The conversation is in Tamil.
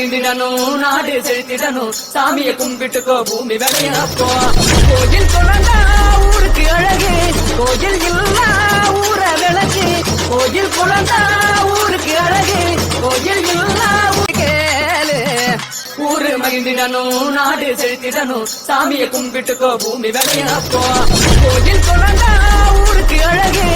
மகிழ்ந்திடணும் நாடு செழித்திடணும் சாமியை கும்பிட்டுக்கோ பூமி விளையாப்போ கோயில் குழந்தா ஊருக்கு அழகு கோயில் இல்லா ஊர விளக்கு கோயில் குழந்தா ஊருக்கு அழகு கோயில் இல்லா கேளு ஊரு மகிழ்ந்திடணும் நாடு செழித்திடணும் சாமியை கும்பிட்டுக்கோ பூமி விளையாப்போ கோயில் குழந்தா ஊருக்கு அழகு